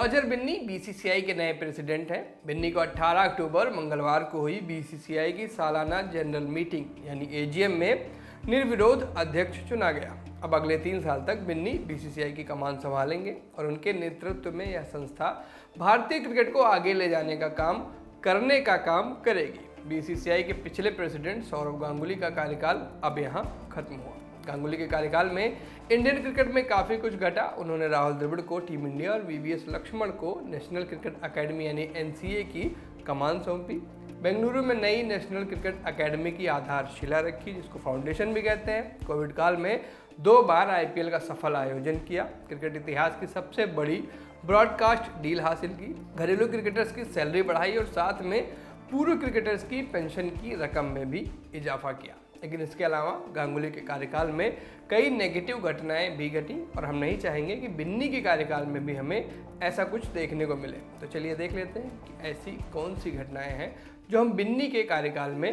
Roger Binni BCCI के नए president हैं। बिन्नी को 18 अक्टूबर मंगलवार को हुई बीसीसीआई की सालाना जनरल मीटिंग यानी एजीएम में निर्विरोध अध्यक्ष चुना गया। अब अगले 3 साल तक बिन्नी बीसीसीआई की कमान संभालेंगे और उनके नेतृत्व में यह संस्था भारतीय क्रिकेट को आगे ले जाने का काम करेगी। बीसीसीआई के पिछले प्रेसिडेंट सौरव गांगुली का कार्यकाल अब यहाँ खत्म हुआ। गांगुली के कार्यकाल में इंडियन क्रिकेट में काफ़ी कुछ घटा। उन्होंने राहुल द्रविड़ को टीम इंडिया और वीवीएस लक्ष्मण को नेशनल क्रिकेट अकेडमी यानी एनसीए की कमान सौंपी। बेंगलुरु में नई नेशनल क्रिकेट अकेडमी की आधारशिला रखी, जिसको फाउंडेशन भी कहते हैं। कोविड काल में 2 बार आईपीएल का सफल आयोजन किया। क्रिकेट इतिहास की सबसे बड़ी ब्रॉडकास्ट डील हासिल की। घरेलू क्रिकेटर्स की सैलरी बढ़ाई और साथ में पूर्व क्रिकेटर्स की पेंशन की रकम में भी इजाफा किया। लेकिन इसके अलावा गांगुली के कार्यकाल में कई नेगेटिव घटनाएं भी घटी और हम नहीं चाहेंगे कि बिन्नी के कार्यकाल में भी हमें ऐसा कुछ देखने को मिले। तो चलिए देख लेते हैं कि ऐसी कौन सी घटनाएं हैं जो हम बिन्नी के कार्यकाल में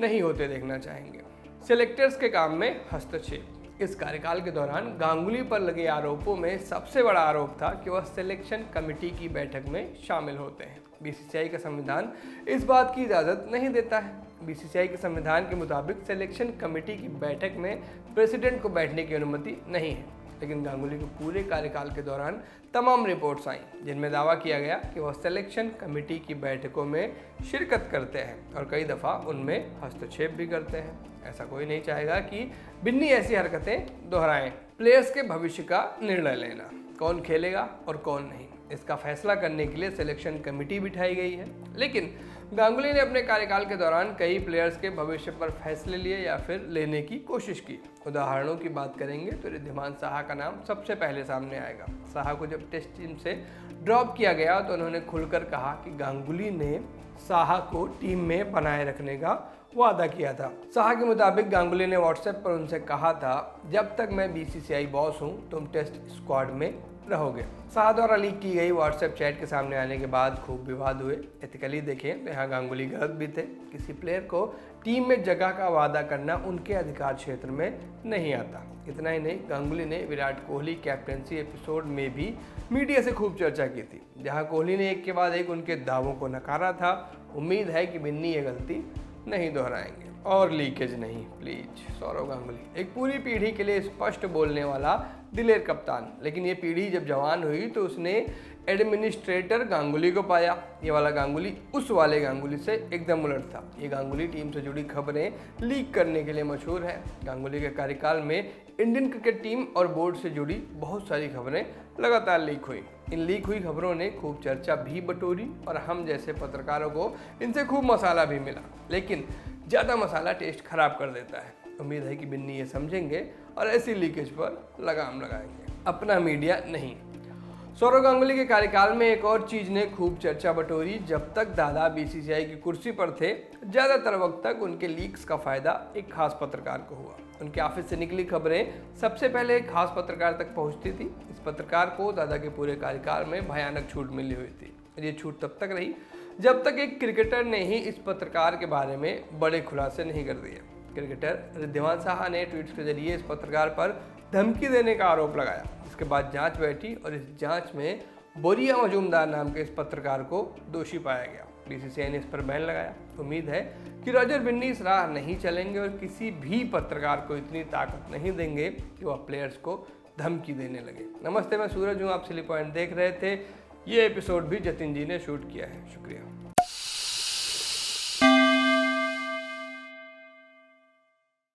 नहीं होते देखना चाहेंगे। सेलेक्टर्स के काम में हस्तक्षेप। इस कार्यकाल के दौरान गांगुली पर लगे आरोपों में सबसे बड़ा आरोप था कि वह सिलेक्शन कमेटी की बैठक में शामिल होते हैं। बीसीसीआई का संविधान इस बात की इजाज़त नहीं देता है। बीसीसीआई के संविधान के मुताबिक सिलेक्शन कमेटी की बैठक में प्रेसिडेंट को बैठने की अनुमति नहीं है। लेकिन गांगुली के पूरे कार्यकाल के दौरान तमाम रिपोर्ट्स आईं जिनमें दावा किया गया कि वह सिलेक्शन कमेटी की बैठकों में शिरकत करते हैं और कई दफ़ा उनमें हस्तक्षेप भी करते हैं। ऐसा कोई नहीं चाहेगा कि बिन्नी ऐसी हरकतें दोहराएं। प्लेयर्स के भविष्य का निर्णय लेना, कौन खेलेगा और कौन नहीं, इसका फैसला करने के लिए सिलेक्शन कमेटी बिठाई गई है। लेकिन गांगुली ने अपने कार्यकाल के दौरान कई प्लेयर्स के भविष्य पर फैसले लिए या फिर लेने की कोशिश की। उदाहरणों की बात करेंगे तो रिद्धिमान साहा का नाम सबसे पहले सामने आएगा। साहा को जब टेस्ट टीम से ड्रॉप किया गया तो उन्होंने खुलकर कहा कि गांगुली ने साहा को टीम में बनाए रखने का वादा किया था। साहा के मुताबिक गांगुली ने व्हाट्सएप पर उनसे कहा था, जब तक मैं बीसीसीआई बॉस हूं तुम टेस्ट स्क्वाड में रहोगे। साहा द्वारा लीक की गई व्हाट्सएप चैट के सामने आने के बाद खूब विवाद हुए। एथिकली देखें तो यहाँ गांगुली गलत भी थे। किसी प्लेयर को टीम में जगह का वादा करना उनके अधिकार क्षेत्र में नहीं आता। इतना ही नहीं, गांगुली ने विराट कोहली कैप्टेंसी एपिसोड में भी मीडिया से खूब चर्चा की थी, जहाँ कोहली ने एक के बाद एक उनके दावों को नकारा था। उम्मीद है कि बिन्नी ये गलती नहीं दोहराएंगे। और लीकेज नहीं प्लीज। सौरव गांगुली एक पूरी पीढ़ी के लिए स्पष्ट बोलने वाला दिलेर कप्तान, लेकिन ये पीढ़ी जब जवान हुई तो उसने एडमिनिस्ट्रेटर गांगुली को पाया। ये वाला गांगुली उस वाले गांगुली से एकदम उलट था। ये गांगुली टीम से जुड़ी खबरें लीक करने के लिए मशहूर है। गांगुली के कार्यकाल में इंडियन क्रिकेट टीम और बोर्ड से जुड़ी बहुत सारी खबरें लगातार लीक हुई। इन लीक हुई खबरों ने खूब चर्चा भी बटोरी और हम जैसे पत्रकारों को इनसे खूब मसाला भी मिला। लेकिन ज़्यादा मसाला टेस्ट खराब कर देता है। उम्मीद है कि बिन्नी ये समझेंगे और ऐसी लीकेज पर लगाम लगाएंगे। अपना मीडिया नहीं। सौरव गांगुली के कार्यकाल में एक और चीज़ ने खूब चर्चा बटोरी। जब तक दादा बीसीसीआई की कुर्सी पर थे, ज़्यादातर वक्त तक उनके लीक्स का फ़ायदा एक खास पत्रकार को हुआ। उनके ऑफिस से निकली खबरें सबसे पहले एक खास पत्रकार तक पहुंचती थी। इस पत्रकार को दादा के पूरे कार्यकाल में भयानक छूट मिली हुई थी। ये छूट तब तक रही जब तक एक क्रिकेटर ने ही इस पत्रकार के बारे में बड़े खुलासे नहीं कर दिए। क्रिकेटर रिद्धिमान साहा ने ट्वीट्स के जरिए इस पत्रकार पर धमकी देने का आरोप लगाया। इसके बाद जांच बैठी और इस जांच में बोरिया मजूमदार नाम के इस पत्रकार को दोषी पाया गया। बीसीसीआई ने इस पर बैन लगाया। उम्मीद है कि रॉजर बिन्नी इस राह नहीं चलेंगे और किसी भी पत्रकार को इतनी ताकत नहीं देंगे कि वह प्लेयर्स को धमकी देने लगे। नमस्ते, मैं सूरज हूँ, आप सिली पॉइंट देख रहे थे। ये एपिसोड भी जतिन जी ने शूट किया है। शुक्रिया।